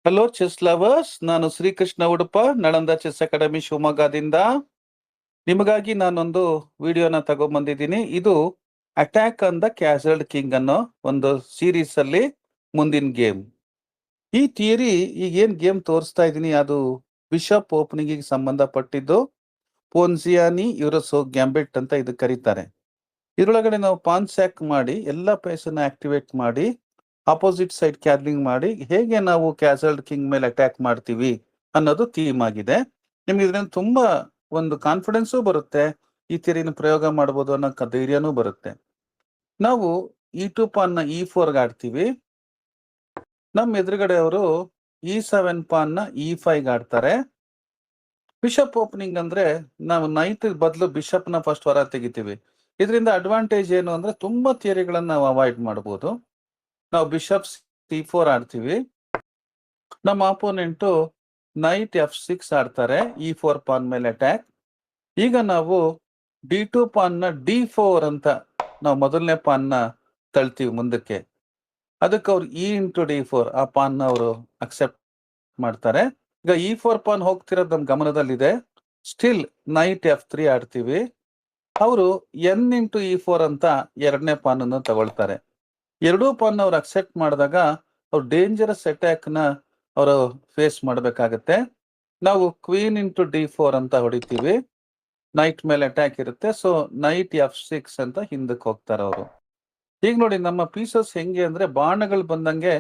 Hello chess lovers, ನಾನು Shrikrishna Udupa, Nalanda chess academy ಶಿವಮೊಗ್ಗದಿಂದ. ನಿಮಗಾಗಿ ನಾನೊಂದು ವಿಡಿಯೋನ ತಗೊಂಡ್ಬಂದಿದ್ದೀನಿ. ಇದು ಅಟ್ಯಾಕ್ ಆನ್ ದ ಕ್ಯಾಸಲ್ಡ್ ಕಿಂಗ್ ಅನ್ನೋ ಒಂದು ಸೀರೀಸ್ ಅಲ್ಲಿ ಮುಂದಿನ ಗೇಮ್. ಈ ಥಿಯರಿ ಈಗೇನ್ ಗೇಮ್ ತೋರಿಸ್ತಾ ಇದ್ದೀನಿ ಅದು ಬಿಷಪ್ ಓಪನಿಂಗ್ ಸಂಬಂಧಪಟ್ಟಿದ್ದು. ಪೋನ್ಸಿಯಾನಿ ಯುರಸೋ ಗ್ಯಾಂಬೆಟ್ ಅಂತ ಇದು ಕರೀತಾರೆ. ಇದರೊಳಗಡೆ ನಾವು ಪಾನ್ ಸ್ಯಾಕ್ ಮಾಡಿ ಎಲ್ಲ ಪೇಸನ್ನ ಆಕ್ಟಿವೇಟ್ ಮಾಡಿ ಅಪೋಸಿಟ್ ಸೈಡ್ ಕ್ಯಾರ್ಲಿಂಗ್ ಮಾಡಿ ಹೇಗೆ ನಾವು ಕ್ಯಾಸಲ್ಡ್ ಕಿಂಗ್ ಮೇಲೆ ಅಟ್ಯಾಕ್ ಮಾಡ್ತೀವಿ ಅನ್ನೋದು ಥೀಮ್ ಆಗಿದೆ. ನಿಮ್ಗೆ ಇದರಿಂದ ತುಂಬಾ ಒಂದು ಕಾನ್ಫಿಡೆನ್ಸು ಬರುತ್ತೆ, ಈ ಥಿಯರಿನ ಪ್ರಯೋಗ ಮಾಡ್ಬೋದು ಅನ್ನೋ ಧೈರ್ಯನೂ ಬರುತ್ತೆ. ನಾವು E2 ಪಾನ್ನ E4 ಆಡ್ತೀವಿ. ನಮ್ಮ ಎದುರುಗಡೆ ಅವರು E7 ಪಾನ್ನ E5 ಆಡ್ತಾರೆ. ಬಿಷಪ್ ಓಪನಿಂಗ್ ಅಂದ್ರೆ ನಾವು ನೈಟ್ ಬದಲು ಬಿಷಪ್ ನ ಫಸ್ಟ್ ಹೊರ ತೆಗಿತೀವಿ. ಇದರಿಂದ ಅಡ್ವಾಂಟೇಜ್ ಏನು ಅಂದ್ರೆ ತುಂಬಾ ಥಿಯರಿಗಳನ್ನ ನಾವು ಅವಾಯ್ಡ್ ಮಾಡಬಹುದು. ನಾವು ಬಿಷಪ್ C4 ಆಡ್ತೀವಿ. ನಮ್ಮ ಅಪೋನೆಂಟು ನೈಟ್ F6 ಆಡ್ತಾರೆ, E4 ಪಾನ್ ಮೇಲೆ ಅಟ್ಯಾಕ್. ಈಗ ನಾವು D2 ಪಾನ್ನ D4 ಅಂತ ನಾವು ಮೊದಲನೇ ಪಾನ್ನ ತಳ್ತೀವಿ ಮುಂದಕ್ಕೆ. ಅದಕ್ಕೆ ಅವ್ರು E*D4 ಆ ಪಾನ್ನ ಅವರು ಅಕ್ಸೆಪ್ಟ್ ಮಾಡ್ತಾರೆ. ಈಗ E4 ಪಾನ್ ಹೋಗ್ತಿರೋದು ನಮ್ ಗಮನದಲ್ಲಿದೆ. ಸ್ಟಿಲ್ ನೈಟ್ F3 ಆಡ್ತೀವಿ. ಅವರು N*E4 ಅಂತ ಎರಡನೇ ಪಾನನ್ನು ತಗೊಳ್ತಾರೆ. ಎರಡೂ ಪಾನ್ ಅವ್ರು ಅಕ್ಸೆಪ್ಟ್ ಮಾಡಿದಾಗ ಅವ್ರು ಡೇಂಜರಸ್ ಅಟ್ಯಾಕ್ ನ ಅವರು ಫೇಸ್ ಮಾಡಬೇಕಾಗತ್ತೆ. ನಾವು Queen*D4 ಅಂತ ಹೊಡಿತೀವಿ. ನೈಟ್ ಮೇಲೆ ಅಟ್ಯಾಕ್ ಇರುತ್ತೆ. ಸೊ ನೈಟ್ F6 ಅಂತ ಹಿಂದಕ್ಕೆ ಹೋಗ್ತಾರೆ ಅವರು. ಈಗ ನೋಡಿ ನಮ್ಮ ಪೀಸಸ್ ಹೆಂಗೆ ಅಂದ್ರೆ ಬಾಣಗಳು ಬಂದಂಗೆ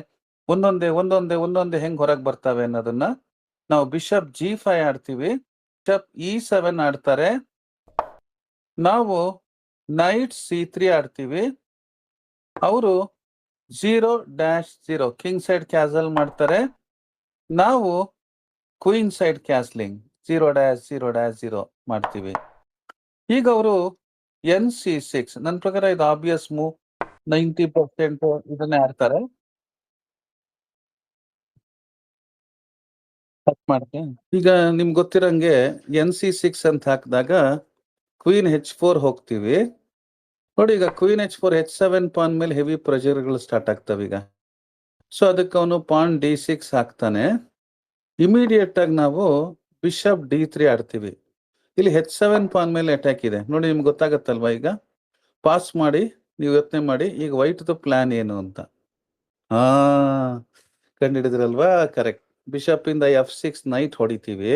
ಒಂದೊಂದೇ ಹೆಂಗ್ ಹೊರಗೆ ಬರ್ತವೆ ಅನ್ನೋದನ್ನ ನಾವು ಬಿಷಪ್ G5 ಆಡ್ತೀವಿ. ಬಿಷಪ್ E7 ಆಡ್ತಾರೆ. ನಾವು ನೈಟ್ C3 ಆಡ್ತೀವಿ. ಅವರು 0-0 ಕಿಂಗ್ ಸೈಡ್ ಕ್ಯಾಸಲ್ ಮಾಡ್ತಾರೆ. ನಾವು ಕ್ವೀನ್ ಸೈಡ್ ಕ್ಯಾಸ್ಲಿಂಗ್ 0-0 ಮಾಡ್ತೀವಿ. ಈಗ ಅವರು NC6 ನನ್ನ ಪ್ರಕಾರ ಇದು ಆಬ್ವಿಯಸ್ ಮೂವ್. 90% ಇದನ್ನೇ ಆಡ್ತಾರೆ. ಈಗ ನಿಮ್ಗೆ ಗೊತ್ತಿರಂಗೆ NC6 ಅಂತ ಹಾಕಿದಾಗ ಕ್ವೀನ್ H4 ಹೋಗ್ತೀವಿ. ನೋಡಿ ಈಗ ಕ್ವೀನ್ H4 H7 ಪಾನ್ ಮೇಲೆ ಹೆವಿ ಪ್ರೆಷರ್ಗಳು ಸ್ಟಾರ್ಟ್ ಆಗ್ತವೆ ಈಗ. ಸೊ ಅದಕ್ಕೆ ಅವನು ಪಾನ್ D6 ಹಾಕ್ತಾನೆ. ಇಮಿಡಿಯೇಟ್ ಆಗಿ ನಾವು ಬಿಷಪ್ D3 ಆಡ್ತೀವಿ. ಇಲ್ಲಿ H7 ಪಾನ್ ಮೇಲೆ ಅಟ್ಯಾಕ್ ಇದೆ ನೋಡಿ, ನಿಮ್ಗೆ ಗೊತ್ತಾಗತ್ತಲ್ವಾ. ಈಗ ಪಾಸ್ ಮಾಡಿ ನೀವು ಯೋಚನೆ ಮಾಡಿ ಈಗ ವೈಟ್ ಪ್ಲಾನ್ ಏನು ಅಂತ. ಕಂಡಿಡಿದ್ರಲ್ವಾ? ಕರೆಕ್ಟ್. ಬಿಷಪ್ ಇಂದ F6 ನೈಟ್ ಹೊಡಿತೀವಿ.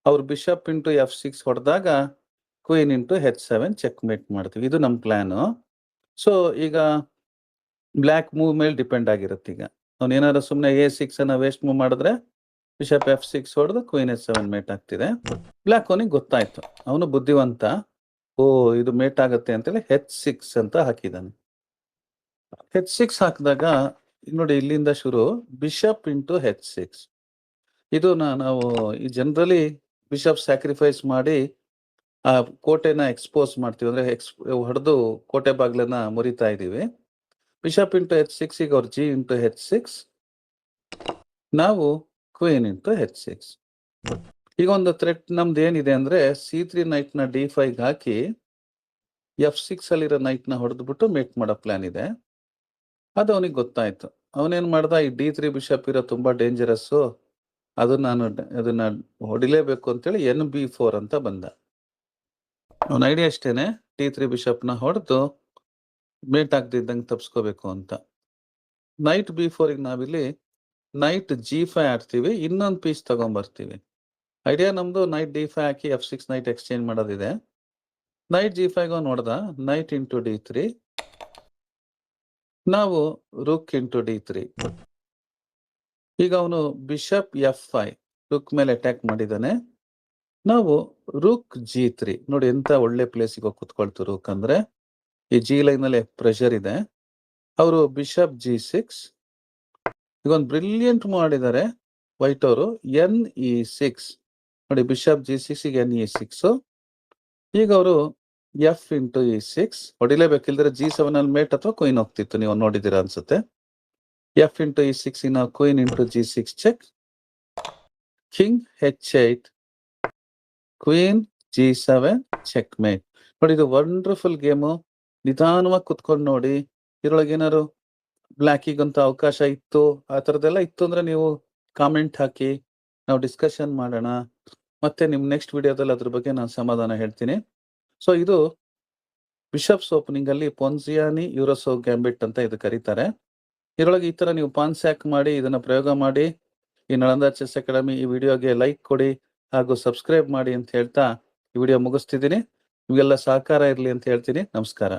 ಅವ್ರು ಬಿಷಪ್ ಇಂಟು F6 ಹೊಡೆದಾಗ queen into H7 check mate ಮಾಡ್ತೀವಿ. ಇದು ನಮ್ಮ ಪ್ಲಾನು. ಸೊ ಈಗ ಬ್ಲ್ಯಾಕ್ ಮೂವ್ ಮೇಲೆ ಡಿಪೆಂಡ್ ಆಗಿರುತ್ತೆ. ಈಗ ಅವ್ನು ಏನಾದ್ರು ಸುಮ್ಮನೆ A6 ಅನ್ನ ವೇಸ್ಟ್ ಮೂವ್ ಮಾಡಿದ್ರೆ ಬಿಷಪ್ F6 ಹೊಡೆದು ಕ್ವೀನ್ H7 ಮೇಟ್ ಆಗ್ತಿದೆ. ಬ್ಲ್ಯಾಕ್ ಅವನಿಗೆ ಗೊತ್ತಾಯ್ತು, ಅವನು ಬುದ್ಧಿವಂತ. ಇದು ಮೇಟ್ ಆಗತ್ತೆ ಅಂತೇಳಿ H6 ಅಂತ ಹಾಕಿದ್ದಾನೆ. H6 ಹಾಕಿದಾಗ ನೋಡಿ ಇಲ್ಲಿಂದ ಶುರು ಬಿಷಪ್ ಇಂಟು H6. ಇದು ನಾವು ಈ ಜನರಲಿ ಬಿಷಪ್ ಸ್ಯಾಕ್ರಿಫೈಸ್ ಮಾಡಿ ಆ ಕೋಟೆನ ಎಕ್ಸ್ಪೋಸ್ ಮಾಡ್ತೀವಿ, ಅಂದ್ರೆ ಹೊಡೆದು ಕೋಟೆ ಬಾಗ್ಲನ್ನ ಮುರಿತಾ ಇದೀವಿ. ಬಿಷಪ್ ಇಂಟು H6 ಈಗ ಅವ್ರು G*H6, ನಾವು ಕ್ವೀನ್ ಇಂಟು H6. ಈಗ ಒಂದು ಥ್ರೆಟ್ ನಮ್ದು ಏನಿದೆ ಅಂದ್ರೆ C3 ನೈಟ್ ನ D5 ಹಾಕಿ F6 ಅಲ್ಲಿರೋ ನೈಟ್ ನ ಹೊಡೆದ್ಬಿಟ್ಟು ಮೇಟ್ ಮಾಡೋ ಪ್ಲಾನ್ ಇದೆ. ಅದು ಅವನಿಗೆ ಗೊತ್ತಾಯ್ತು. ಅವನೇನ್ ಮಾಡ್ದ, ಈ D3 ಬಿಷಪ್ ಇರೋ ತುಂಬಾ ಡೇಂಜರಸ್ಸು, ಅದನ್ನ ಹೊಡಿಲೇಬೇಕು ಅಂತೇಳಿ NB4 ಅಂತ ಬಂದ. ಅವನ ಐಡಿಯಾ ಅಷ್ಟೇನೆ, T3 ಬಿಷಪ್ ನ ಹೊಡೆದು ಮೇಟ್ ಆಗದಿದ್ದಂಗೆ ತಪ್ಸ್ಕೋಬೇಕು ಅಂತ. ನೈಟ್ B4 ನಾವಿಲ್ಲಿ ನೈಟ್ G5 ಆಡ್ತೀವಿ, ಇನ್ನೊಂದು ಪೀಸ್ ತಗೊಂಡ್ಬರ್ತೀವಿ. ಐಡಿಯಾ ನಮ್ದು ನೈಟ್ D5 ಹಾಕಿ F6 ನೈಟ್ ಎಕ್ಸ್ಚೇಂಜ್ ಮಾಡೋದಿದೆ. ನೈಟ್ G5 ನೋಡ್ದ, ನೈಟ್ ಇಂಟು D3, ನಾವು ರುಕ್ ಇಂಟು D3. ಈಗ ಅವನು ಬಿಷಪ್ F5 ರುಕ್ ಮೇಲೆ ಅಟ್ಯಾಕ್ ಮಾಡಿದಾನೆ. ನಾವು ರುಕ್ G3 ನೋಡಿ ಎಂತ ಒಳ್ಳೆ ಪ್ಲೇಸಿಗೆ ಹೋಗಿ ಕುತ್ಕೊಳ್ತು ರುಕ್. ಅಂದ್ರೆ ಈ G ಲೈನ್ ಅಲ್ಲಿ ಪ್ರೆಷರ್ ಇದೆ. ಅವರು ಬಿಷಪ್ G6 ಈಗ ಒಂದು ಬ್ರಿಲಿಯಂಟ್ ಮಾಡಿದ್ದಾರೆ ವೈಟ್ ಅವರು. NE6 ನೋಡಿ, ಬಿಷಪ್ G6 ಈಗ NE6. ಈಗ ಅವರು F ಇಂಟು E6 ಹೊಡಿಲೇಬೇಕಿಲ್ದ್ರೆ G7 ಅಲ್ಲಿ ಮೇಟ್ ಅಥವಾ ಕ್ವೀನ್ ಹೋಗ್ತಿತ್ತು, ನೀವು ನೋಡಿದ್ದೀರಾ ಅನ್ಸುತ್ತೆ. F ಇಂಟು E6 ನಾವು queen into G6 check, king H8, queen G7 checkmate. ನೋಡಿ ಇದು ವಂಡರ್ಫುಲ್ ಗೇಮು. ನಿಧಾನವಾಗಿ ಕುತ್ಕೊಂಡು ನೋಡಿ. ಇದ್ರೊಳಗೆ ಏನಾದ್ರು ಬ್ಲ್ಯಾಕಿಗಂತ ಅವಕಾಶ ಇತ್ತು, ಆ ಥರದ್ದೆಲ್ಲ ಇತ್ತು ಅಂದ್ರೆ ನೀವು ಕಾಮೆಂಟ್ ಹಾಕಿ, ನಾವು ಡಿಸ್ಕಷನ್ ಮಾಡೋಣ. ಮತ್ತೆ ನಿಮ್ಮ ನೆಕ್ಸ್ಟ್ ವಿಡಿಯೋದಲ್ಲಿ ಅದ್ರ ಬಗ್ಗೆ ನಾನು ಸಮಾಧಾನ ಹೇಳ್ತೀನಿ. ಸೊ ಇದು ಬಿಷಪ್ಸ್ ಓಪನಿಂಗ್ ಅಲ್ಲಿ ಪೊನ್ಸಿಯಾನಿ ಯೂರೋಸೋ ಗ್ಯಾಂಬಿಟ್ ಅಂತ ಇದು ಕರೀತಾರೆ. ಇದರೊಳಗೆ ಈ ತರ ನೀವು ಪಾನ್ ಸ್ಯಾಕ್ ಮಾಡಿ ಇದನ್ನ ಪ್ರಯೋಗ ಮಾಡಿ. ಈ ನಳಂದ ಚೆಸ್ ಅಕಾಡೆಮಿ ಈ ವಿಡಿಯೋಗೆ ಲೈಕ್ ಕೊಡಿ ಹಾಗೂ ಸಬ್ಸ್ಕ್ರೈಬ್ ಮಾಡಿ ಅಂತ ಹೇಳ್ತಾ ಈ ವಿಡಿಯೋ ಮುಗಿಸ್ತಿದ್ದೀನಿ. ನಿಮಗೆಲ್ಲ ಸಹಕಾರ ಇರಲಿ ಅಂತ ಹೇಳ್ತೀನಿ. ನಮಸ್ಕಾರ.